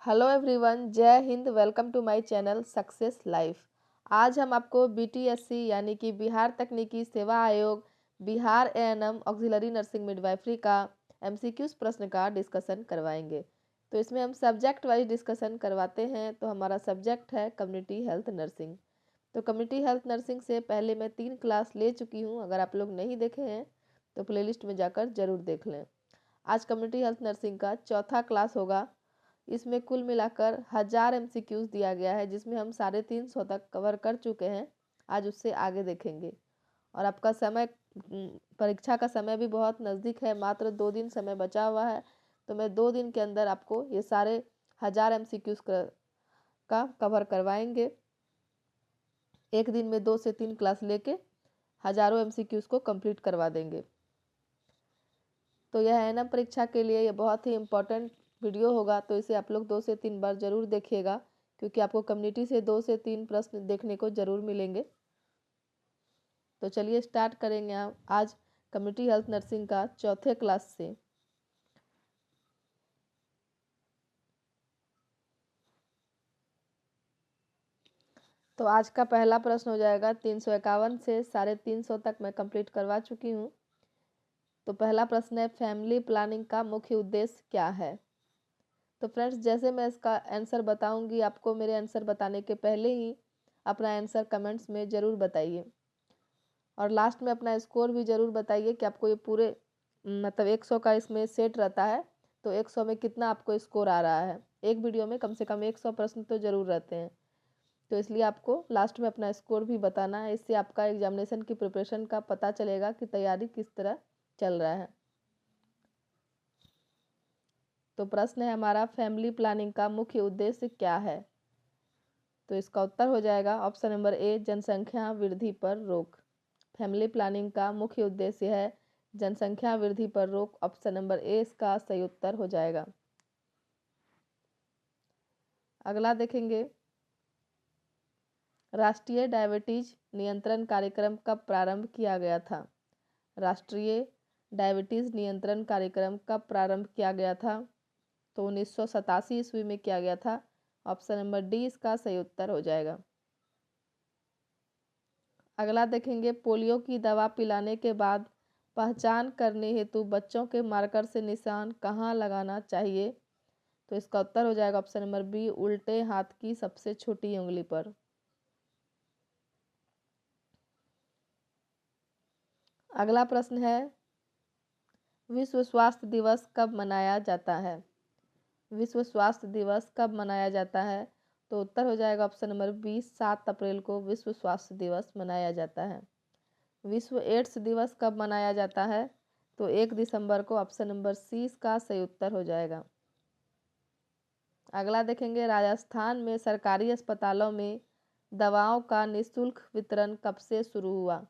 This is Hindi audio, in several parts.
हेलो एवरीवन, जय हिंद। Welcome to my channel success life. आज हम आपको बीटीएससी यानी कि बिहार तकनीकी सेवा आयोग Bihar ANM auxiliary nursing midwifery का एमसीक्यूज प्रश्न का डिस्कशन करवाएंगे। तो इसमें हम सब्जेक्ट वाइज डिस्कशन करवाते हैं। तो हमारा सब्जेक्ट है कम्युनिटी हेल्थ नर्सिंग। तो कम्युनिटी हेल्थ नर्सिंग से पहले मैं 3 क्लास ले चुकी हूँ। अगर आप लोग नहीं देखे हैं तो प्लेलिस्ट में जाकर ज़रूर देख लें। आज कम्युनिटी हेल्थ नर्सिंग का चौथा क्लास होगा। इसमें कुल मिलाकर 1000 एमसीक्यूज दिया गया है, जिसमें हम 350 तक कवर कर चुके हैं। आज उससे आगे देखेंगे। और आपका समय, परीक्षा का समय भी बहुत नज़दीक है, मात्र 2 दिन समय बचा हुआ है। तो मैं 2 दिन के अंदर आपको ये सारे 1000 एमसीक्यूज का कवर करवाएंगे। एक दिन में 2 से 3 क्लास लेके हज़ारों एमसीक्यूज को कंप्लीट करवा देंगे। तो यह एएनएम परीक्षा के लिए ये बहुत ही इम्पोर्टेंट वीडियो होगा। तो इसे आप लोग 2 से 3 बार ज़रूर देखिएगा, क्योंकि आपको कम्युनिटी से 2 से 3 प्रश्न देखने को ज़रूर मिलेंगे। तो चलिए स्टार्ट करेंगे आज कम्युनिटी हेल्थ नर्सिंग का चौथे क्लास से। तो आज का पहला प्रश्न हो जाएगा 351 से 350 तक मैं कंप्लीट करवा चुकी हूँ। तो पहला प्रश्न है, फैमिली प्लानिंग का मुख्य उद्देश्य क्या है। तो फ्रेंड्स, जैसे मैं इसका आंसर बताऊंगी, आपको मेरे आंसर बताने के पहले ही अपना आंसर कमेंट्स में ज़रूर बताइए। और लास्ट में अपना स्कोर भी ज़रूर बताइए कि आपको ये पूरे 100 का इसमें सेट रहता है। तो 100 में कितना आपको स्कोर आ रहा है। एक वीडियो में कम से कम 100 प्रश्न तो ज़रूर रहते हैं। तो इसलिए आपको लास्ट में अपना स्कोर भी बताना है। इससे आपका एग्जामिनेशन की प्रिपरेशन का पता चलेगा कि तैयारी किस तरह चल रहा है। तो प्रश्न है हमारा, फैमिली प्लानिंग का मुख्य उद्देश्य क्या है। तो इसका उत्तर हो जाएगा ऑप्शन नंबर ए, जनसंख्या वृद्धि पर रोक। फैमिली प्लानिंग का मुख्य उद्देश्य है जनसंख्या वृद्धि पर रोक। ऑप्शन नंबर ए इसका सही उत्तर हो जाएगा। अगला देखेंगे, राष्ट्रीय डायबिटीज नियंत्रण कार्यक्रम कब प्रारंभ किया गया था। राष्ट्रीय डायबिटीज नियंत्रण कार्यक्रम कब प्रारंभ किया गया था। तो 1987 ईस्वी में किया गया था। ऑप्शन नंबर डी इसका सही उत्तर हो जाएगा। अगला देखेंगे, पोलियो की दवा पिलाने के बाद पहचान करने हेतु बच्चों के मार्कर से निशान कहाँ लगाना चाहिए। तो इसका उत्तर हो जाएगा ऑप्शन नंबर बी, उल्टे हाथ की सबसे छोटी उंगली पर। अगला प्रश्न है, विश्व स्वास्थ्य दिवस कब मनाया जाता है। विश्व स्वास्थ्य दिवस कब मनाया जाता है। तो उत्तर हो जाएगा ऑप्शन नंबर बी, 7 अप्रैल को विश्व स्वास्थ्य दिवस मनाया जाता है। विश्व एड्स दिवस कब मनाया जाता है। तो 1 दिसंबर को। ऑप्शन नंबर सी इसका सही उत्तर हो जाएगा। अगला देखेंगे, राजस्थान में सरकारी अस्पतालों में दवाओं का निःशुल्क वितरण कब से शुरू हुआ।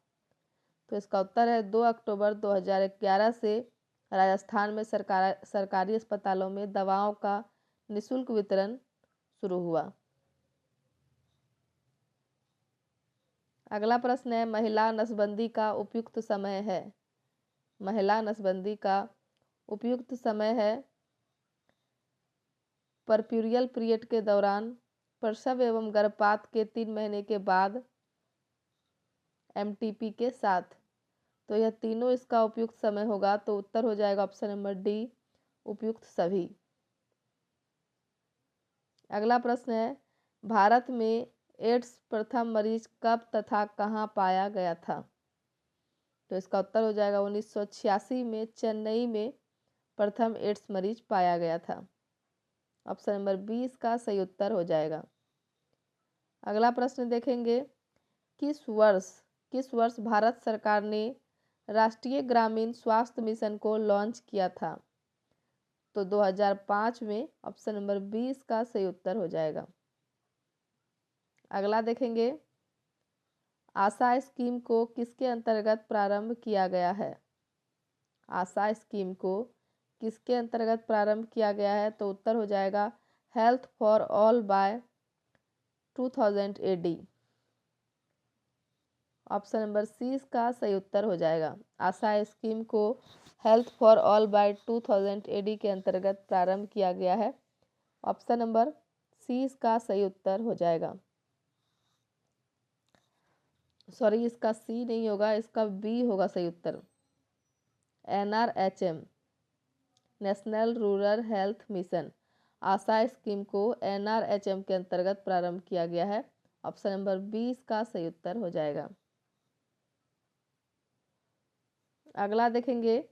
तो इसका उत्तर है 2 अक्टूबर 2011 से राजस्थान में सरकारी अस्पतालों में दवाओं का निःशुल्क वितरण शुरू हुआ। अगला प्रश्न है, महिला नसबंदी का उपयुक्त समय है। महिला नसबंदी का उपयुक्त समय है परप्यूरियल पीरियड के दौरान, प्रसव एवं गर्भपात के 3 महीने के बाद, एमटीपी के साथ। तो यह तीनों इसका उपयुक्त समय होगा। तो उत्तर हो जाएगा ऑप्शन नंबर डी, उपयुक्त सभी। अगला प्रश्न है, भारत में एड्स प्रथम मरीज कब तथा कहाँ पाया गया था। तो इसका उत्तर हो जाएगा 1986 में चेन्नई में प्रथम एड्स मरीज पाया गया था। ऑप्शन नंबर बी इसका सही उत्तर हो जाएगा। अगला प्रश्न देखेंगे, किस वर्ष भारत सरकार ने राष्ट्रीय ग्रामीण स्वास्थ्य मिशन को लॉन्च किया था। तो 2005 में। ऑप्शन नंबर बी इसका सही उत्तर हो जाएगा। अगला देखेंगे, आशा स्कीम को किसके अंतर्गत प्रारंभ किया गया है। आशा स्कीम को किसके अंतर्गत प्रारंभ किया गया है। तो उत्तर हो जाएगा health for all by 2000 AD। Option number C इसका सही उत्तर हो जाएगा। आशा स्कीम को health for all by 2000 AD के अंतर्गत प्रारंभ किया गया है। ऑप्शन नंबर सी इसका सही उत्तर हो जाएगा। सॉरी, इसका सी नहीं होगा, इसका बी होगा सही उत्तर। NRHM national rural health mission ASHA scheme को NRHM के अंतर्गत प्रारंभ किया गया है। ऑप्शन नंबर बी इसका सही उत्तर हो जाएगा। अगला देखेंगे,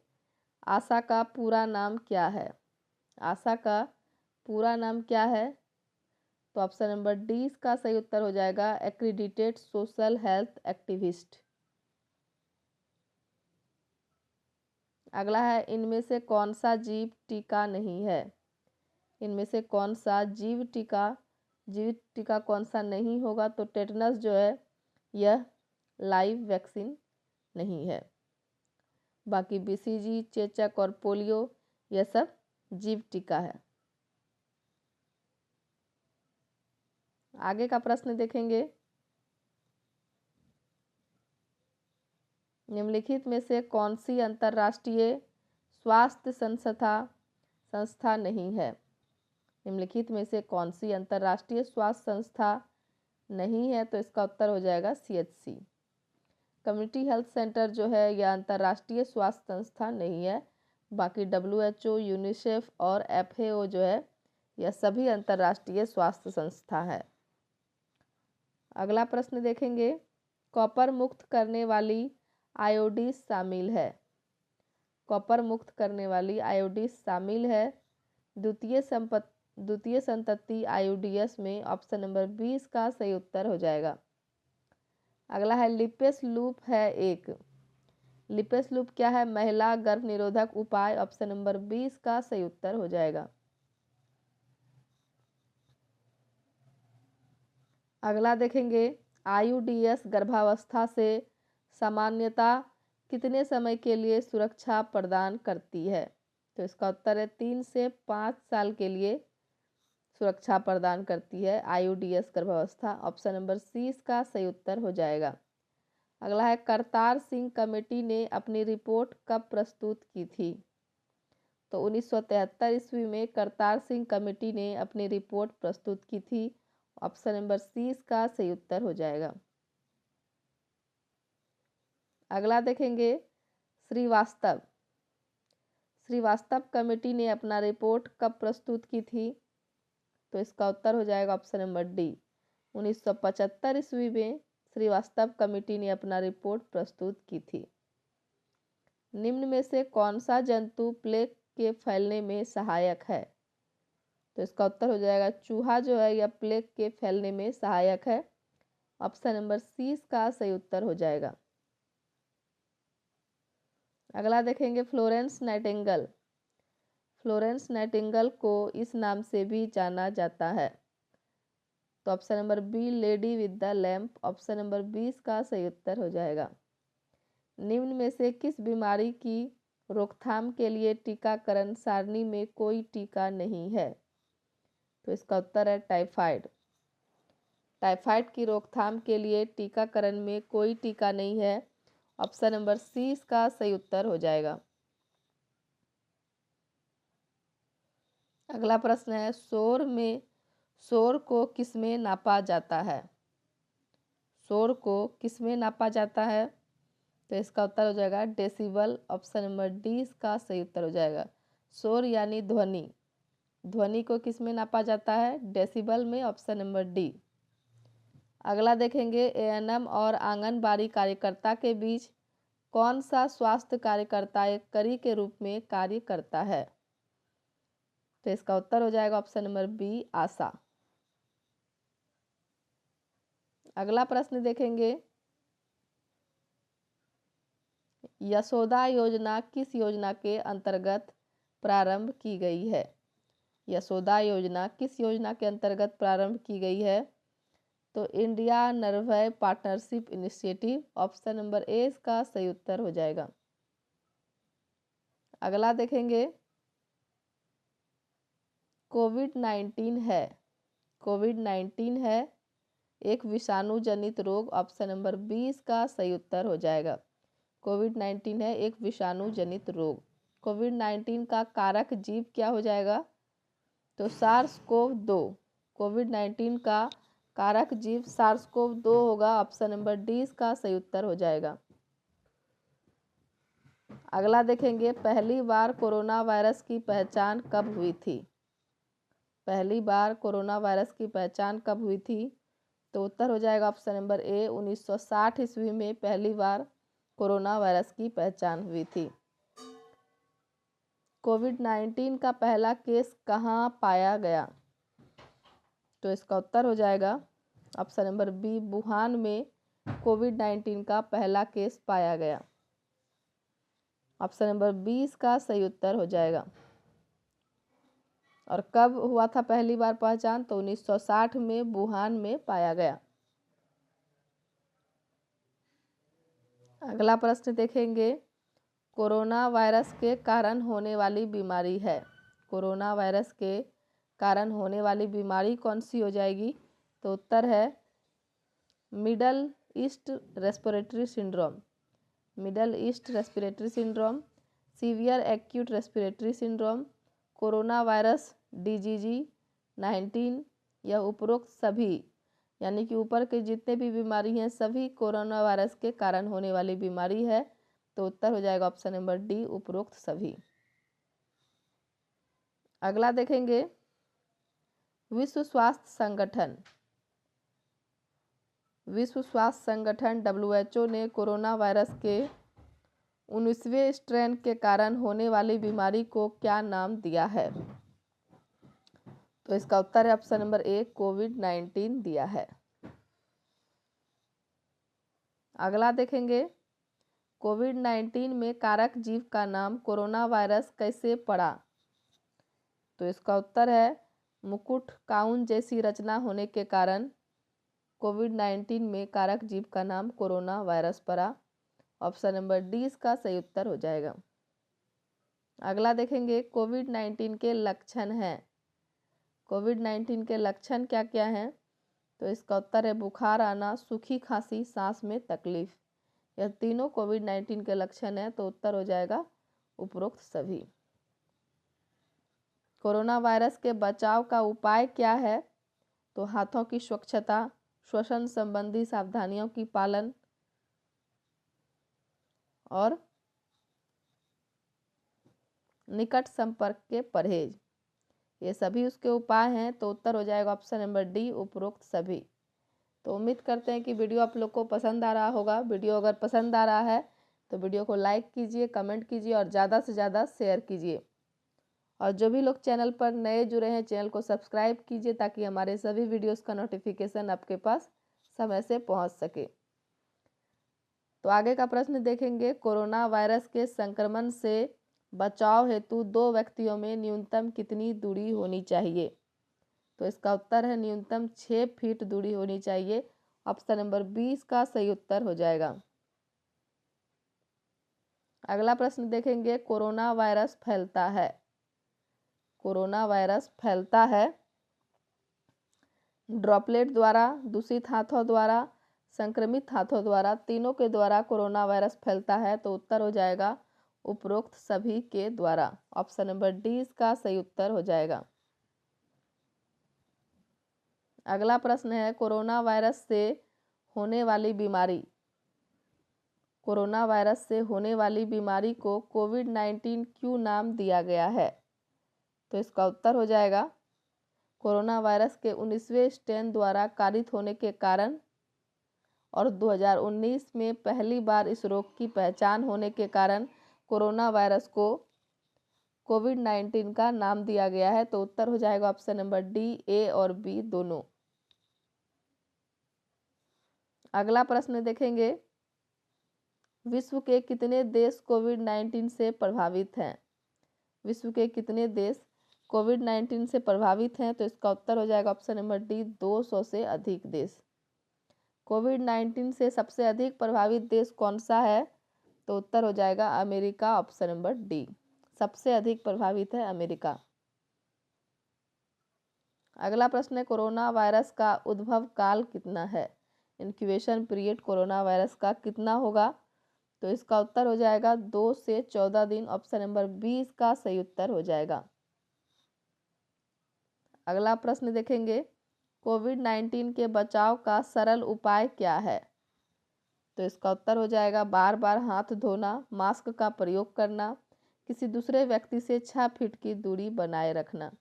आशा का पूरा नाम क्या है? आशा का पूरा नाम क्या है? तो ऑप्शन नंबर डी इसका सही उत्तर हो जाएगा, एक्रीडिटेड सोशल हेल्थ एक्टिविस्ट। अगला है, इनमें से कौन सा जीव टीका नहीं है? इनमें से कौन सा जीव टीका कौन सा नहीं होगा? तो टेटनस जो है यह लाइव वैक्सीन नहीं है। बाकी BCG, चेचक और पोलियो यह सब जीव टीका है। आगे का प्रश्न देखेंगे, निम्नलिखित में से कौन सी अंतर्राष्ट्रीय स्वास्थ्य संस्था नहीं है? निम्नलिखित में से कौन सी अंतर्राष्ट्रीय स्वास्थ्य संस्था नहीं है? तो इसका उत्तर हो जाएगा CHC। कम्युनिटी हेल्थ सेंटर जो है यह अंतर्राष्ट्रीय स्वास्थ्य संस्था नहीं है। बाकी WHO, यूनिसेफ और FAO जो है यह सभी अंतर्राष्ट्रीय स्वास्थ्य संस्था है। अगला प्रश्न देखेंगे, कॉपर मुक्त करने वाली आयोडीज शामिल है। कॉपर मुक्त करने वाली आयोडीज शामिल है द्वितीय संतति आयोडीएस में। ऑप्शन नंबर 20 का सही उत्तर हो जाएगा। अगला है, लिपेस लूप है एक। लिपेस लूप क्या है? महिला गर्भ निरोधक उपाय। ऑप्शन नंबर 20 का सही उत्तर हो जाएगा। अगला देखेंगे, आयुडीएस गर्भावस्था से सामान्यता कितने समय के लिए सुरक्षा प्रदान करती है? तो इसका उत्तर है 3 से 5 साल के लिए सुरक्षा प्रदान करती है आयुडीएस गर्भावस्था। ऑप्शन नंबर सी इसका सही उत्तर हो जाएगा। अगला है, करतार सिंह कमेटी ने अपनी रिपोर्ट कब प्रस्तुत की थी? तो 1973 ईस्वी में करतार सिंह कमेटी ने अपनी रिपोर्ट प्रस्तुत की थी। ऑप्शन नंबर सी इसका सही उत्तर हो जाएगा। अगला देखेंगे, श्रीवास्तव कमेटी ने अपना रिपोर्ट कब प्रस्तुत की थी? तो इसका उत्तर हो जाएगा ऑप्शन नंबर डी। 1975 ईस्वी में श्रीवास्तव कमेटी ने अपना रिपोर्ट प्रस्तुत की थी। निम्न में से कौन सा जंतु प्लेग के फैलने में सहायक है? तो इसका उत्तर हो जाएगा चूहा जो है यह प्लेग के फैलने में सहायक है। ऑप्शन नंबर सी इसका सही उत्तर हो जाएगा। अगला देखेंगे, फ्लोरेंस नाइटिंगेल को इस नाम से भी जाना जाता है। तो option number B, lady with the lamp. Option number 20 का सही उत्तर हो जाएगा। निम्न में से किस बीमारी की रोकथाम के लिए टीकाकरण सारणी में कोई टीका नहीं है? तो इसका उत्तर है टाइफाइड। टाइफाइड की रोकथाम के लिए टीकाकरण में कोई टीका नहीं है। ऑप्शन नंबर सी इसका सही उत्तर हो जाएगा। अगला प्रश्न है, शोर को किसमें नापा जाता है? शोर को किसमें नापा जाता है? तो इसका उत्तर हो जाएगा डेसिबल। ऑप्शन नंबर डी इसका सही उत्तर हो जाएगा। शोर यानी ध्वनि को किसमें नापा जाता है? डेसिबल में। Option number D. अगला देखेंगे, ANM और आंगनबाड़ी कार्यकर्ता के बीच कौन सा स्वास्थ्य कार्यकर्ता एक कड़ी के रूप में कार्य करता है? तो इसका उत्तर हो जाएगा ऑप्शन नंबर बी, आशा। अगला प्रश्न देखेंगे, यशोदा योजना किस योजना के अंतर्गत प्रारंभ की गई है? यशोदा योजना किस योजना के अंतर्गत प्रारंभ की गई है? तो इंडिया निर्भय partnership initiative. Option number A इसका सही उत्तर हो जाएगा। अगला देखेंगे, कोविड-19 है एक विषाणु जनित रोग। ऑप्शन नंबर 20 का सही उत्तर हो जाएगा। कोविड-19 है एक विषाणु जनित रोग। कोविड-19 का कारक जीव क्या हो जाएगा? तो SARS-CoV-2 कोविड-19 का कारक जीव SARS-CoV-2 होगा। ऑप्शन नंबर डी इसका सही उत्तर हो जाएगा। अगला देखेंगे, पहली बार कोरोना वायरस की पहचान कब हुई थी? पहली बार कोरोना वायरस की पहचान कब हुई थी? तो उत्तर हो जाएगा ऑप्शन नंबर ए 1960 ईस्वी में पहली बार कोरोना वायरस की पहचान हुई थी। कोविड-19 का पहला केस कहाँ पाया गया? तो इसका उत्तर हो जाएगा ऑप्शन नंबर बी, वुहान में कोविड-19 का पहला केस पाया गया। ऑप्शन नंबर बी इसका सही उत्तर हो जाएगा। और कब हुआ था पहली बार पहचान? तो 1960 में वुहान में पाया गया। अगला प्रश्न देखेंगे, कोरोना वायरस के कारण होने वाली बीमारी है। कोरोना वायरस के कारण होने वाली बीमारी कौन सी हो जाएगी? तो उत्तर है middle east respiratory syndrome. Middle east respiratory syndrome, severe acute respiratory syndrome, corona virus disease 19 या उपरोक्त सभी, यानी कि ऊपर के जितने भी बीमारी हैं सभी कोरोना वायरस के कारण होने वाली बीमारी है। तो उत्तर हो जाएगा ऑप्शन नंबर डी, उपरोक्त सभी। अगला देखेंगे, विश्व स्वास्थ्य संगठन WHO ने कोरोना वायरस के 19वें स्ट्रेन के कारण होने वाली बीमारी को क्या नाम दिया है? तो इसका उत्तर है ऑप्शन नंबर ए, कोविड-19 दिया है। अगला देखेंगे, कोविड-19 में कारक जीव का नाम कोरोना वायरस कैसे पड़ा? तो इसका उत्तर है मुकुट काउन जैसी रचना होने के कारण कोविड-19 में कारक जीव का नाम कोरोना वायरस पड़ा। ऑप्शन नंबर डी इसका सही उत्तर हो जाएगा। अगला देखेंगे, कोविड-19 के लक्षण हैं। कोविड-19 के लक्षण क्या क्या हैं? तो इसका उत्तर है बुखार आना, सूखी खांसी, सांस में तकलीफ। यह तीनों कोविड-19 के लक्षण हैं। तो उत्तर हो जाएगा उपरोक्त सभी। कोरोना वायरस के बचाव का उपाय क्या है? तो हाथों की स्वच्छता, श्वसन संबंधी सावधानियों की पालन और निकट संपर्क के परहेज, ये सभी उसके उपाय हैं। तो उत्तर हो जाएगा ऑप्शन नंबर डी, उपरोक्त सभी। तो उम्मीद करते हैं कि वीडियो आप लोग को पसंद आ रहा होगा। वीडियो अगर पसंद आ रहा है तो वीडियो को लाइक कीजिए, कमेंट कीजिए और ज़्यादा से ज़्यादा शेयर कीजिए। और जो भी लोग चैनल पर नए जुड़े हैं, चैनल को सब्सक्राइब कीजिए ताकि हमारे सभी वीडियोस का नोटिफिकेशन आपके पास समय से पहुंच सके। तो आगे का प्रश्न देखेंगे, कोरोना वायरस के संक्रमण से बचाव हेतु दो व्यक्तियों में न्यूनतम कितनी दूरी होनी चाहिए? तो इसका उत्तर है न्यूनतम 6 फीट दूरी होनी चाहिए। ऑप्शन नंबर 20 का सही उत्तर हो जाएगा। अगला प्रश्न देखेंगे, कोरोना वायरस फैलता है। कोरोना वायरस फैलता है ड्रॉपलेट द्वारा, दूषित हाथों द्वारा, संक्रमित हाथों द्वारा, तीनों के द्वारा कोरोना वायरस फैलता है। तो उत्तर हो जाएगा उपरोक्त सभी के द्वारा। ऑप्शन नंबर डी इसका सही उत्तर हो जाएगा। अगला प्रश्न है, कोरोना वायरस से होने वाली बीमारी। कोरोना वायरस से होने वाली बीमारी को कोविड-19 क्यों नाम दिया गया है? तो इसका उत्तर हो जाएगा कोरोना वायरस के 19वें स्ट्रेन द्वारा कारित होने के कारण और 2019 में पहली बार इस रोग की पहचान होने के कारण कोरोना वायरस को कोविड-19 का नाम दिया गया है। तो उत्तर हो जाएगा ऑप्शन नंबर डी, ए और बी दोनों। अगला प्रश्न देखेंगे, विश्व के कितने देश कोविड-19 से प्रभावित हैं? विश्व के कितने देश कोविड-19 से प्रभावित हैं? तो इसका उत्तर हो जाएगा ऑप्शन नंबर डी, 200 से अधिक देश। कोविड-19 से सबसे अधिक प्रभावित देश कौन सा है? तो उत्तर हो जाएगा अमेरिका। ऑप्शन नंबर डी, सबसे अधिक प्रभावित है अमेरिका। अगला प्रश्न है, कोरोना वायरस का उद्भव काल कितना है? इंक्यूबेशन पीरियड कोरोना वायरस का कितना होगा? तो इसका उत्तर हो जाएगा 2 से 14 दिन। ऑप्शन नंबर 20 का सही उत्तर हो जाएगा। अगला प्रश्न देखेंगे, कोविड-19 के बचाव का सरल उपाय क्या है? तो इसका उत्तर हो जाएगा बार बार हाथ धोना, मास्क का प्रयोग करना, किसी दूसरे व्यक्ति से 6 फीट की दूरी बनाए रखना।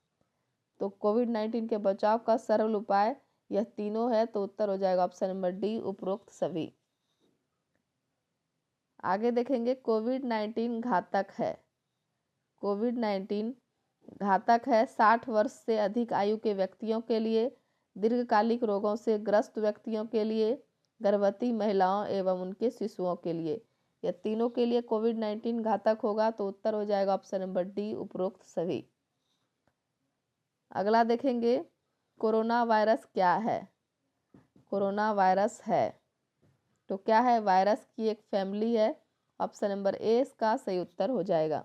तो कोविड-19 के बचाव का सरल उपाय यह तीनों है, तो उत्तर हो जाएगा ऑप्शन नंबर डी, उपरोक्त सभी। आगे देखेंगे, कोविड-19 घातक है। कोविड-19 घातक है 60 वर्ष से अधिक आयु के व्यक्तियों के लिए, दीर्घकालिक रोगों से ग्रस्त व्यक्तियों के लिए, गर्भवती महिलाओं एवं उनके शिशुओं के लिए। यह तीनों के लिए कोविड-19 घातक होगा, तो उत्तर हो जाएगा ऑप्शन नंबर डी, उपरोक्त सभी। अगला देखेंगे, कोरोना वायरस क्या है? कोरोना वायरस है, तो क्या है? वायरस की एक फैमिली है। ऑप्शन नंबर ए इसका सही उत्तर हो जाएगा।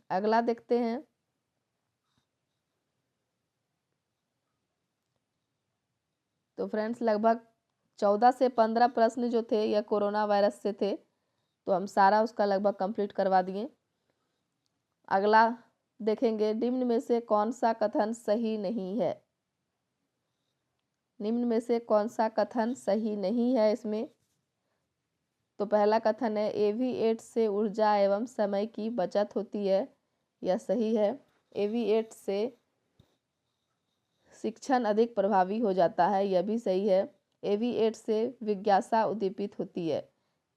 अगला देखते हैं, तो फ्रेंड्स लगभग 14 से 15 प्रश्न जो थे यह कोरोना वायरस से थे, तो हम सारा उसका लगभग कंप्लीट करवा दिए। अगला देखेंगे, निम्न में से कौन सा कथन सही नहीं है? निम्न में से कौन सा कथन सही नहीं है इसमें? तो पहला कथन है, एवी8 से ऊर्जा एवं समय की बचत होती है। यह सही है। एवी8 से शिक्षण अधिक प्रभावी हो जाता है, यह भी सही है। एवी8 से जिज्ञासा उद्दीपित होती है,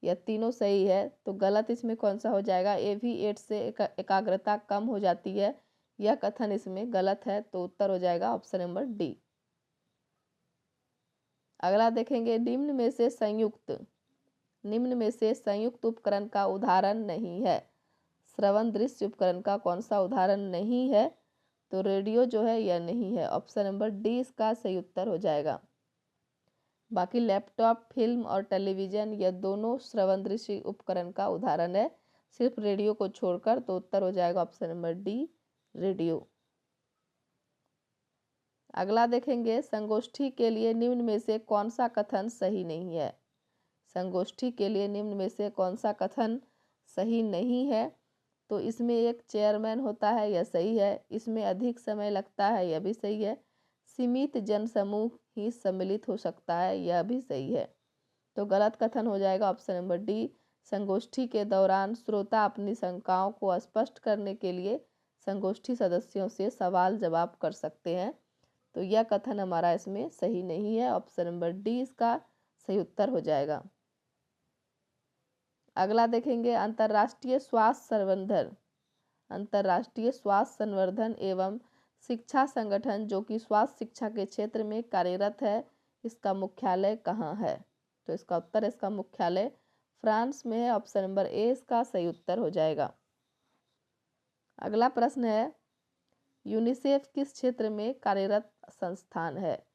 यह तीनों सही है। तो गलत इसमें कौन सा हो जाएगा? एवी8 से एकाग्रता कम हो जाती है, यह कथन इसमें गलत है, तो उत्तर हो जाएगा ऑप्शन नंबर डी। अगला देखेंगे, निम्न में से संयुक्त उपकरण का उदाहरण नहीं है। श्रवण दृश्य उपकरण का कौन सा उदाहरण नहीं है? तो रेडियो जो है यह नहीं है। ऑप्शन नंबर डी इसका सही उत्तर हो जाएगा। बाकी लैपटॉप, फिल्म और टेलीविजन यह दोनों श्रवण दृश्य उपकरण का उदाहरण है, सिर्फ रेडियो को छोड़कर, तो उत्तर हो जाएगा ऑप्शन नंबर डी, रेडियो। अगला देखेंगे, संगोष्ठी के लिए निम्न में से कौन सा कथन सही नहीं है? संगोष्ठी के लिए निम्न में से कौन सा कथन सही नहीं है? तो इसमें एक चेयरमैन होता है, यह सही है। इसमें अधिक समय लगता है, यह भी सही है। सीमित जनसमूह ही सम्मिलित हो सकता है, यह भी सही है। तो गलत कथन हो जाएगा ऑप्शन नंबर डी, संगोष्ठी के दौरान श्रोता अपनी शंकाओं को स्पष्ट करने के लिए संगोष्ठी सदस्यों से सवाल जवाब कर सकते हैं। तो यह कथन हमारा इसमें सही नहीं है। ऑप्शन नंबर डी इसका सही उत्तर हो जाएगा। अगला देखेंगे, अंतर्राष्ट्रीय स्वास्थ्य संवर्धन एवं शिक्षा संगठन जो कि स्वास्थ्य शिक्षा के क्षेत्र में कार्यरत है, इसका मुख्यालय कहाँ है? तो इसका उत्तर, इसका मुख्यालय फ्रांस में है। ऑप्शन नंबर ए इसका सही उत्तर हो जाएगा। अगला प्रश्न है, यूनिसेफ किस क्षेत्र में कार्यरत संस्थान है?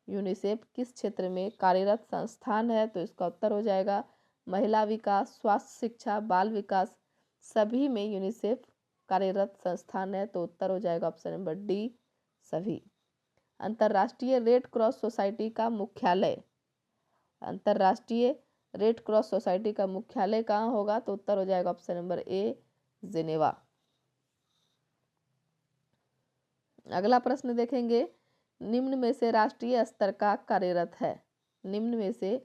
यूनिसेफ किस क्षेत्र में कार्यरत संस्थान है? तो इसका उत्तर हो जाएगा महिला विकास, स्वास्थ्य शिक्षा, बाल विकास, सभी में यूनिसेफ कार्यरत संस्थान है, तो उत्तर हो जाएगा ऑप्शन नंबर डी, सभी। अंतर्राष्ट्रीय रेड क्रॉस सोसाइटी का मुख्यालय, अंतर्राष्ट्रीय रेड क्रॉस सोसाइटी का मुख्यालय कहाँ होगा? तो उत्तर हो जाएगा ऑप्शन नंबर ए, जिनेवा। अगला प्रश्न देखेंगे, निम्न में से राष्ट्रीय स्तर का कार्यरत है। निम्न में से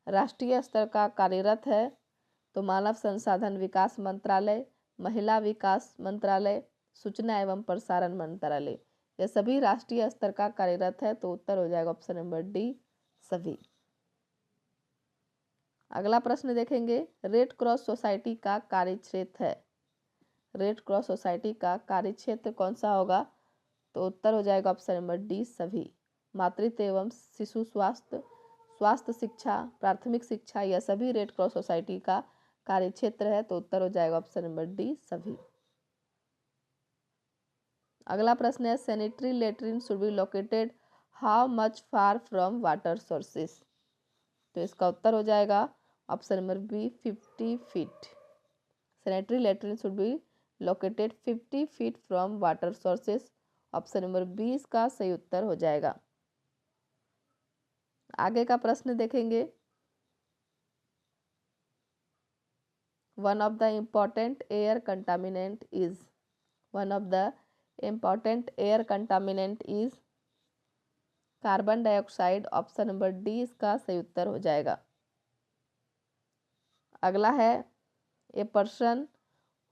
राष्ट्रीय स्तर का कार्यरत है, तो मानव संसाधन विकास मंत्रालय, महिला विकास मंत्रालय, सूचना एवं प्रसारण मंत्रालय, यह सभी राष्ट्रीय स्तर का कार्यरत है, तो उत्तर हो जाएगा ऑप्शन नंबर डी, सभी। अगला प्रश्न देखेंगे, रेड क्रॉस सोसाइटी का कार्यक्षेत्र है। रेड क्रॉस सोसाइटी का कार्यक्षेत्र कौन सा होगा? तो उत्तर हो जाएगा ऑप्शन नंबर डी, सभी। मातृत्व एवं शिशु स्वास्थ्य, स्वास्थ्य शिक्षा, प्राथमिक शिक्षा, यह सभी रेड क्रॉस सोसाइटी का कार्यक्षेत्र है, तो उत्तर हो जाएगा ऑप्शन नंबर डी, सभी। अगला प्रश्न है, sanitary latrine should be located how much far from water sources? तो इसका उत्तर हो जाएगा option number B, 50 feet. Sanitary latrine should be located 50 feet from water sources. Option number 20 का सही उत्तर हो जाएगा। आगे का प्रश्न देखेंगे, one of the important air contaminant is important air contaminant is carbon dioxide. Option number D इसका सही उत्तर हो जाएगा। अगला है a person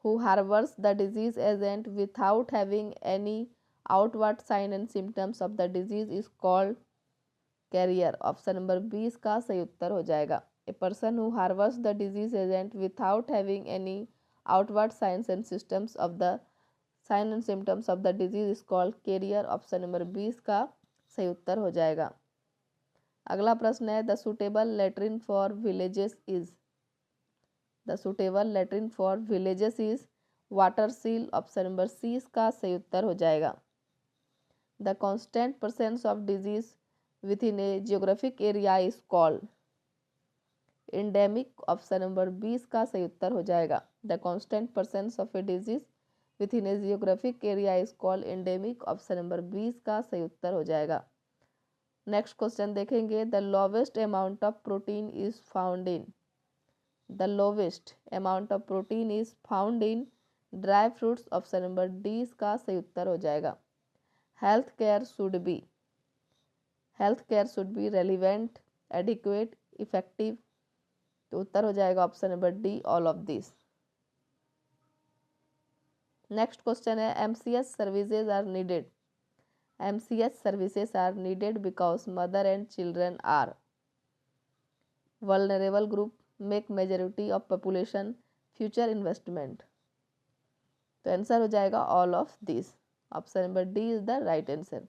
who harbours the disease agent without having any outward sign and symptoms of the disease is called carrier. Option number B इसका सही उत्तर हो जाएगा। A person who harbours the disease agent without having any outward signs and symptoms of the sign and symptoms of the disease is called carrier. Option number B इसका सही उत्तर हो जाएगा। अगला प्रश्न है the suitable latrine for villages is. The suitable latrine for villages is water seal. Option number C इसका सही उत्तर हो जाएगा। The constant presence of disease within a geographic area is called endemic. Option number B इसका सही उत्तर हो जाएगा। The constant presence of a disease within a geographic area is called endemic. Option number B इसका सही उत्तर हो जाएगा। नेक्स्ट क्वेश्चन देखेंगे the lowest amount of protein is found in. The lowest amount of protein is found in dry fruits. Option number D इसका सही उत्तर हो जाएगा। Health care should be relevant, adequate, effective. तो उत्तर हो जाएगा option number D all of this. Next question है MCH services are needed. MCH services are needed because mother and children are vulnerable group, make majority of population, future investment। तो आंसर हो जाएगा all of this. Option number D is the right answer.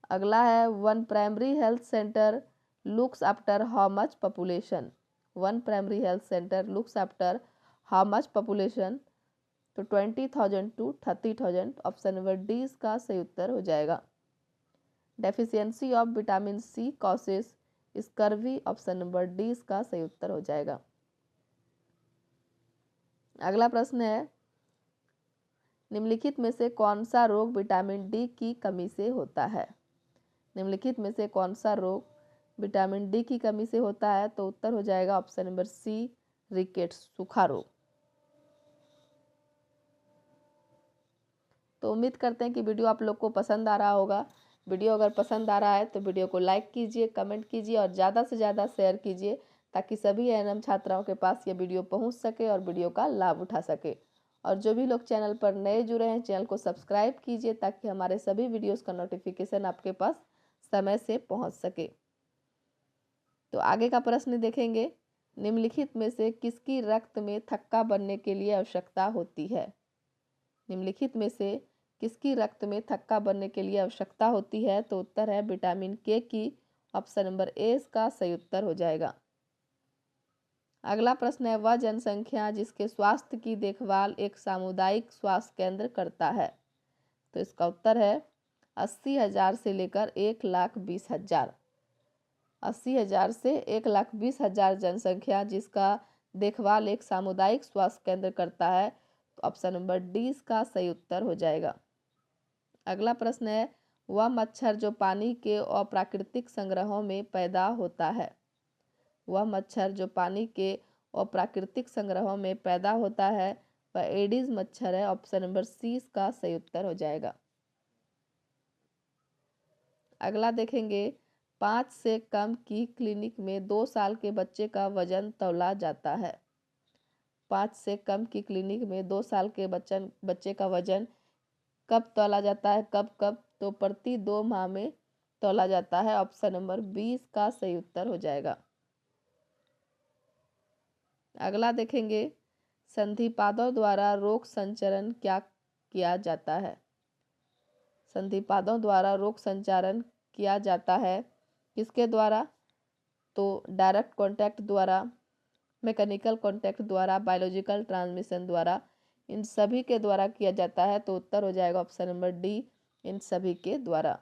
अगला है one primary health centre looks after how much population. One primary health centre looks after how much population. तो 20,000 to 30,000। ऑप्शन नंबर डी इसका सही उत्तर हो जाएगा। Deficiency of vitamin C causes scurvy. Option number D इसका सही उत्तर हो जाएगा। अगला प्रश्न है निम्नलिखित में से कौन सा रोग विटामिन डी की कमी से होता है। निम्नलिखित में से कौन सा रोग विटामिन डी की कमी से होता है। तो उत्तर हो जाएगा ऑप्शन नंबर सी रिकेट्स, सूखा रोग। तो उम्मीद करते हैं कि वीडियो आप लोग को पसंद आ रहा होगा। वीडियो अगर पसंद आ रहा है तो वीडियो को लाइक कीजिए, कमेंट कीजिए और ज़्यादा से ज़्यादा शेयर कीजिए ताकि सभी एएनएम छात्राओं के पास ये वीडियो पहुंच सके और वीडियो का लाभ उठा सके। और जो भी लोग चैनल पर नए जुड़े हैं चैनल को सब्सक्राइब कीजिए ताकि हमारे सभी वीडियोज़ का नोटिफिकेशन आपके पास समय से पहुँच सके। तो आगे का प्रश्न देखेंगे निम्नलिखित में से किसकी रक्त में थक्का बनने के लिए आवश्यकता होती है। निम्नलिखित में से किसकी रक्त में थक्का बनने के लिए आवश्यकता होती है। तो उत्तर है विटामिन के की। ऑप्शन नंबर ए इसका सही उत्तर हो जाएगा। अगला प्रश्न है वह जनसंख्या जिसके स्वास्थ्य की देखभाल एक सामुदायिक स्वास्थ्य केंद्र करता है। तो इसका उत्तर है 80,000 से लेकर 1,20,000। 80,000 से 1,20,000 जनसंख्या जिसका देखभाल एक सामुदायिक स्वास्थ्य केंद्र करता है। तो ऑप्शन नंबर डी इसका सही उत्तर हो जाएगा। अगला प्रश्न है वह मच्छर जो पानी के अप्राकृतिक संग्रहों में पैदा होता है। वह मच्छर जो पानी के अप्राकृतिक संग्रहों में पैदा होता है वह एडिस मच्छर है। ऑप्शन नंबर सी इसका सही उत्तर हो जाएगा। अगला देखेंगे 5 से कम की क्लिनिक में 2 साल के बच्चे का वजन तौला जाता है। 5 से कम की क्लिनिक में 2 साल के बच्चे का वजन कब तौला जाता है, कब? तो प्रति 2 माह में तौला जाता है। ऑप्शन नंबर 20 का सही उत्तर हो जाएगा। अगला देखेंगे संधिपादों द्वारा रोग संचरण क्या किया जाता है। संधिपादों द्वारा रोग संचारण किया जाता है किसके द्वारा। तो डायरेक्ट कॉन्टैक्ट द्वारा, मैकेनिकल कॉन्टैक्ट द्वारा, बायोलॉजिकल ट्रांसमिशन द्वारा, इन सभी के द्वारा किया जाता है। तो उत्तर हो जाएगा ऑप्शन नंबर डी इन सभी के द्वारा।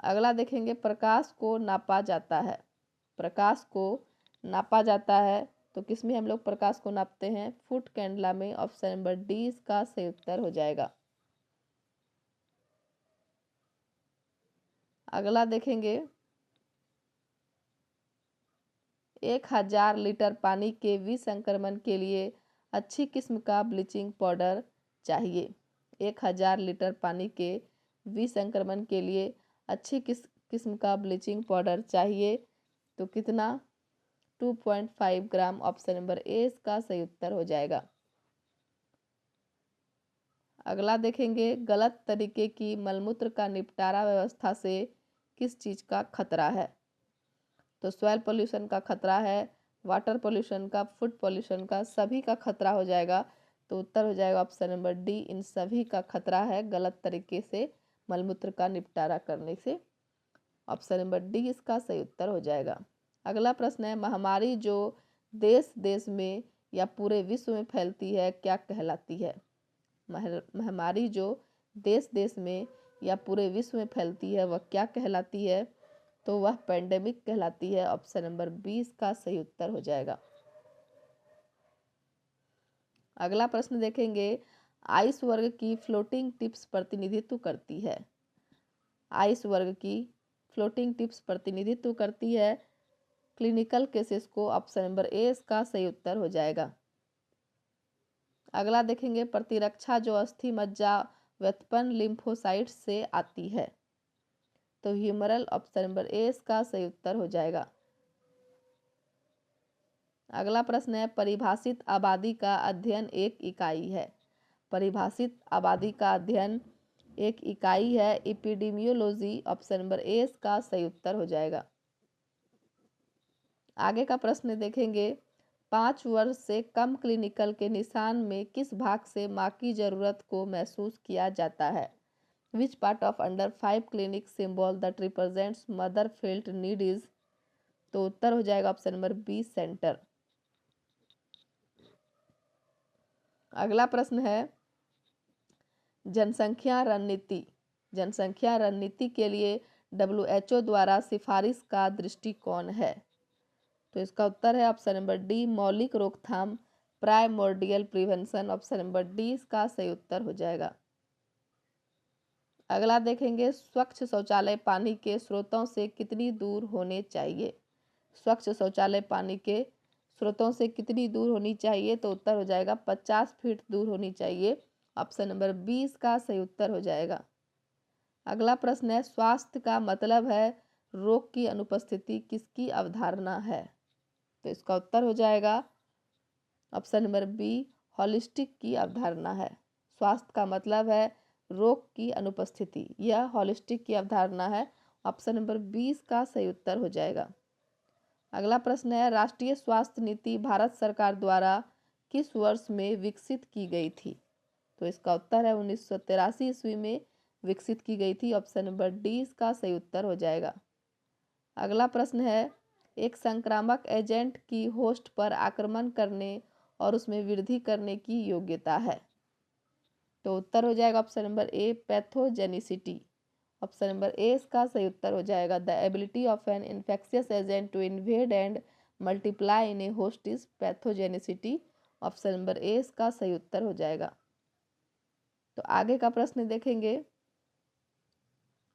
अगला देखेंगे प्रकाश को नापा जाता है। प्रकाश को नापा जाता है तो किसमें हम लोग प्रकाश को नापते हैं, फुट कैंडला में। ऑप्शन नंबर डी इसका सही उत्तर हो जाएगा। अगला देखेंगे 1,000 लीटर पानी के विसंक्रमण के लिए अच्छी किस्म का ब्लीचिंग पाउडर चाहिए। 1000 लीटर पानी के विसंक्रमण के लिए अच्छी किस्म का ब्लीचिंग पाउडर चाहिए। तो कितना? 2.5 ग्राम। ऑप्शन नंबर ए इसका सही उत्तर हो जाएगा। अगला देखेंगे, गलत तरीके की मलमूत्र का निपटारा व्यवस्था से किस चीज़ का खतरा है? तो सॉइल पोल्यूशन का खतरा है, वाटर पोल्यूशन का, फूड पोल्यूशन का, सभी का खतरा हो जाएगा। तो उत्तर हो जाएगा ऑप्शन नंबर डी, इन सभी का खतरा है गलत तरीके से मलमूत्र का निपटारा करने से। ऑप्शन नंबर डी इसका सही उत्तर हो जाएगा। अगला प्रश्न है, महामारी जो देश देश में या पूरे विश्व में फैलती है क्या कहलाती है? महामारी जो देश देश में या पूरे विश्व में फैलती है वह क्या कहलाती है? तो वह पेंडेमिक कहलाती है। ऑप्शन नंबर 20 का सही उत्तर हो जाएगा। अगला प्रश्न देखेंगे, आइस वर्ग की फ्लोटिंग टिप्स प्रतिनिधित्व करती है। आइस वर्ग की फ्लोटिंग टिप्स प्रतिनिधित्व करती है क्लिनिकल केसेस को। ऑप्शन नंबर ए इसका सही उत्तर हो जाएगा। अगला देखेंगे, प्रतिरक्षा जो अस्थि मज्जा व्युत्पन्न लिम्फोसाइट से आती है। तो ह्यूमरल। ऑप्शन नंबर ए इसका सही उत्तर हो जाएगा। अगला प्रश्न है, परिभाषित आबादी का अध्ययन एक इकाई है। परिभाषित आबादी का अध्ययन एक इकाई है एपिडेमियोलॉजी। ऑप्शन नंबर ए इसका सही उत्तर हो जाएगा। आगे का प्रश्न देखेंगे, 5 वर्ष से कम क्लिनिकल के निशान में किस भाग से मां की जरूरत को महसूस किया जाता है? Which part of under 5 clinic symbol that represents mother felt need is? तो उत्तर हो जाएगा ऑप्शन नंबर बी, सेंटर। अगला प्रश्न है, जनसंख्या रणनीति। जनसंख्या रणनीति के लिए WHO द्वारा सिफारिश का दृष्टिकोण है। तो इसका उत्तर है ऑप्शन नंबर डी, मौलिक रोकथाम, primordial prevention. Option number D इसका सही उत्तर हो जाएगा। अगला देखेंगे, स्वच्छ शौचालय पानी के स्रोतों से कितनी दूर होने चाहिए? स्वच्छ शौचालय पानी के स्रोतों से कितनी दूर होनी चाहिए? तो उत्तर हो जाएगा 50 फीट दूर होनी चाहिए। ऑप्शन नंबर 20 का सही उत्तर हो जाएगा। अगला प्रश्न है, स्वास्थ्य का मतलब है रोग की अनुपस्थिति किसकी अवधारणा है? तो इसका उत्तर हो जाएगा ऑप्शन नंबर बी, हॉलिस्टिक की अवधारणा है। स्वास्थ्य का मतलब है रोग की अनुपस्थिति, यह हॉलिस्टिक की अवधारणा है। ऑप्शन नंबर 20 का सही उत्तर हो जाएगा। अगला प्रश्न है, राष्ट्रीय स्वास्थ्य नीति भारत सरकार द्वारा किस वर्ष में विकसित की गई थी? तो इसका उत्तर है 1983 ईस्वी में विकसित की गई थी। ऑप्शन नंबर डी इसका सही उत्तर हो जाएगा। अगला प्रश्न है, एक संक्रामक एजेंट की होस्ट पर आक्रमण करने और उसमें वृद्धि करने की योग्यता है। तो उत्तर हो जाएगा option number A, pathogenicity. Option number A इसका सही उत्तर हो जाएगा। The ability of an infectious agent to invade and multiply in a host is pathogenicity. Option number A इसका सही उत्तर हो जाएगा। तो आगे का प्रश्न देखेंगे,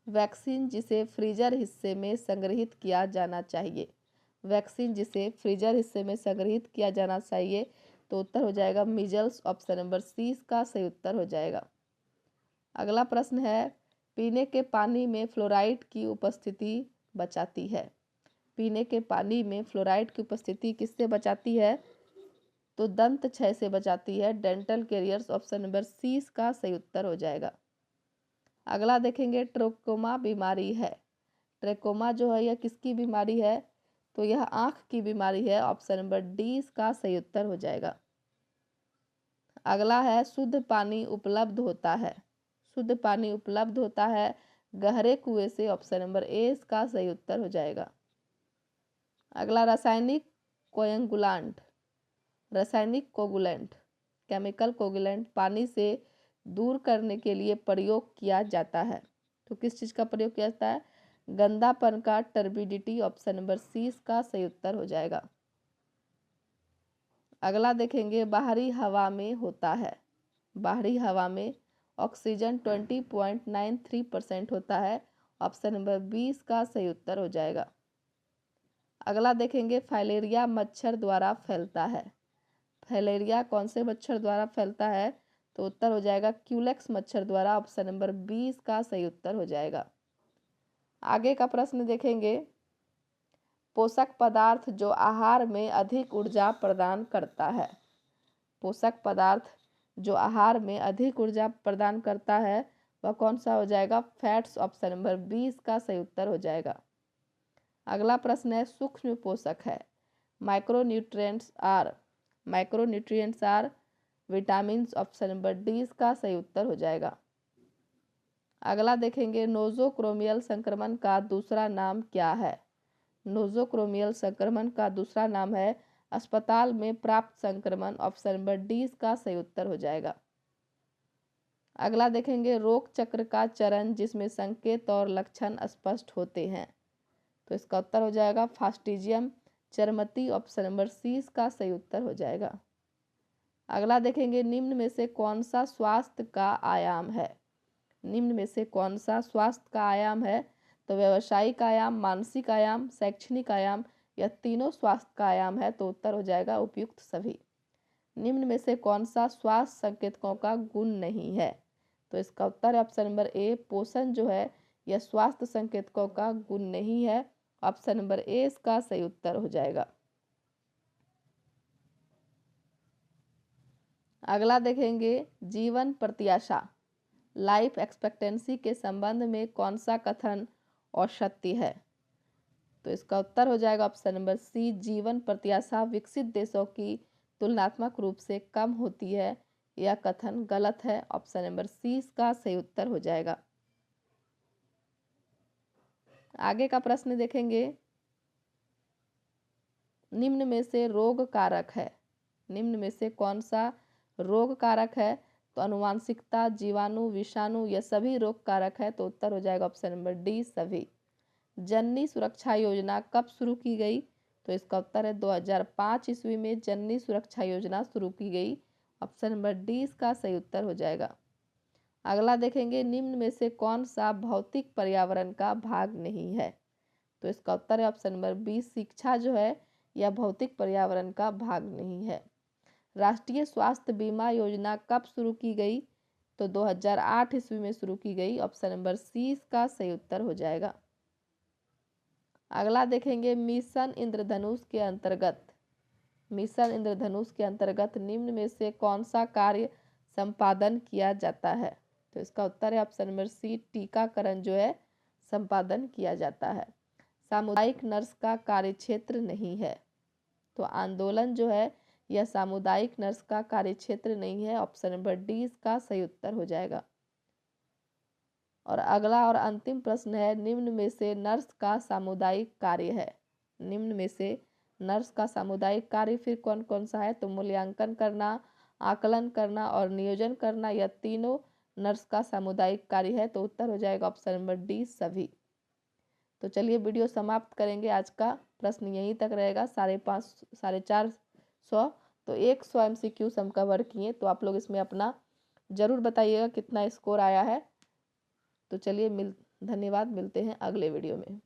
वैक्सीन जिसे फ्रीजर हिस्से में संग्रहित किया जाना चाहिए। वैक्सीन जिसे फ्रीजर हिस्से में संग्रहित किया जाना चाहिए। तो उत्तर हो जाएगा मीजल्स। ऑप्शन नंबर सी इसका सही उत्तर हो जाएगा। अगला प्रश्न है, पीने के पानी में फ्लोराइड की उपस्थिति बचाती है। पीने के पानी में फ्लोराइड की उपस्थिति किससे बचाती है? तो दंत क्षय से बचाती है, dental caries. Option number C इसका सही उत्तर हो जाएगा। अगला देखेंगे, ट्रेकोमा बीमारी है। ट्रेकोमा जो है यह किसकी बीमारी है? तो यह आंख की बीमारी है। ऑप्शन नंबर डी इसका सही उत्तर हो जाएगा। अगला है, शुद्ध पानी उपलब्ध होता है। शुद्ध पानी उपलब्ध होता है गहरे कुएं से। ऑप्शन नंबर ए इसका सही उत्तर हो जाएगा। अगला, रासायनिक कोएगुलांट। रासायनिक कोगुलेंट, केमिकल कोगुलेंट पानी से दूर करने के लिए प्रयोग किया जाता है। तो किस चीज़ का प्रयोग किया जाता है? गंदापन का, टर्बिडिटी। ऑप्शन नंबर सी इसका सही उत्तर हो जाएगा। अगला देखेंगे, बाहरी हवा में होता है। बाहरी हवा में ऑक्सीजन 20.93% होता है। ऑप्शन नंबर 20 का सही उत्तर हो जाएगा। अगला देखेंगे, फाइलेरिया मच्छर द्वारा फैलता है। फाइलेरिया कौन से मच्छर द्वारा फैलता है? तो उत्तर हो जाएगा क्यूलेक्स मच्छर द्वारा। ऑप्शन नंबर 20 का सही उत्तर हो जाएगा। आगे का प्रश्न देखेंगे, पोषक पदार्थ जो आहार में अधिक ऊर्जा प्रदान करता है। पोषक पदार्थ जो आहार में अधिक ऊर्जा प्रदान करता है वह कौन सा हो जाएगा? फैट्स। ऑप्शन नंबर 20 का सही उत्तर हो जाएगा। अगला प्रश्न है, सूक्ष्म पोषक है। Micronutrients are vitamins. Option number 20 का सही उत्तर हो जाएगा। अगला देखेंगे, नोजोक्रोमियल संक्रमण का दूसरा नाम क्या है? नोजोक्रोमियल संक्रमण का दूसरा नाम है अस्पताल में प्राप्त संक्रमण। ऑप्शन नंबर 20 का सही उत्तर हो जाएगा। अगला देखेंगे, रोग चक्र का चरण जिसमें संकेत और लक्षण स्पष्ट होते हैं। तो इसका उत्तर हो जाएगा फास्टिजियम चरमती। ऑप्शन नंबर 30 का सही उत्तर हो जाएगा। अगला देखेंगे, निम्न में से कौन सा स्वास्थ्य का आयाम है? निम्न में से कौन सा स्वास्थ्य का आयाम है? तो व्यवसायिक आयाम, मानसिक आयाम, शैक्षणिक आयाम या तीनों स्वास्थ्य का आयाम है। तो उत्तर हो जाएगा उपयुक्त सभी। निम्न में से कौन सा स्वास्थ्य संकेतकों का गुण नहीं है? तो इसका उत्तर है ऑप्शन नंबर ए, पोषण जो है यह स्वास्थ्य संकेतकों का गुण नहीं है। ऑप्शन नंबर ए इसका सही उत्तर हो जाएगा। अगला देखेंगे, जीवन प्रत्याशा लाइफ एक्सपेक्टेंसी के संबंध में कौन सा कथन औसत्य है? तो इसका उत्तर हो जाएगा ऑप्शन नंबर सी, जीवन प्रत्याशा विकसित देशों की तुलनात्मक रूप से कम होती है। यह कथन गलत है। ऑप्शन नंबर सी इसका सही उत्तर हो जाएगा। आगे का प्रश्न देखेंगे, निम्न में से रोग कारक है। निम्न में से कौन सा रोग कारक है? तो अनुवांशिकता, जीवाणु, विषाणु या सभी रोग कारक है। तो उत्तर हो जाएगा ऑप्शन नंबर डी, सभी। जननी सुरक्षा योजना कब शुरू की गई? तो इसका उत्तर है 2005 ईस्वी में जननी सुरक्षा योजना शुरू की गई। ऑप्शन नंबर डी इसका सही उत्तर हो जाएगा। अगला देखेंगे, निम्न में से कौन सा भौतिक पर्यावरण का भाग नहीं है? तो इसका उत्तर है ऑप्शन नंबर बी, शिक्षा जो है यह भौतिक पर्यावरण का भाग नहीं है। राष्ट्रीय स्वास्थ्य बीमा योजना कब शुरू की गई? तो 2008 ईस्वी में शुरू की गई। ऑप्शन नंबर सी इसका सही उत्तर हो जाएगा। अगला देखेंगे, मिशन इंद्रधनुष के अंतर्गत निम्न में से कौन सा कार्य संपादन किया जाता है? तो इसका उत्तर है ऑप्शन नंबर सी, टीकाकरण जो है संपादन किया जाता है। सामुदायिक नर्स का कार्यक्षेत्र नहीं है। तो आंदोलन जो है यह सामुदायिक नर्स का कार्यक्षेत्र नहीं है। ऑप्शन नंबर डी इसका सही उत्तर हो जाएगा। और अगला और अंतिम प्रश्न है, निम्न में से नर्स का सामुदायिक कार्य है। निम्न में से नर्स का सामुदायिक कार्य फिर कौन कौन सा है? तो मूल्यांकन करना, आकलन करना और नियोजन करना, यह तीनों नर्स का सामुदायिक कार्य है। तो उत्तर हो जाएगा ऑप्शन नंबर डी, सभी। तो चलिए वीडियो समाप्त करेंगे। आज का प्रश्न यहीं तक रहेगा, 450 तो 100 MCQs हम कवर किए। तो आप लोग इसमें अपना ज़रूर बताइएगा कितना स्कोर आया है। तो चलिए धन्यवाद, मिलते हैं अगले वीडियो में।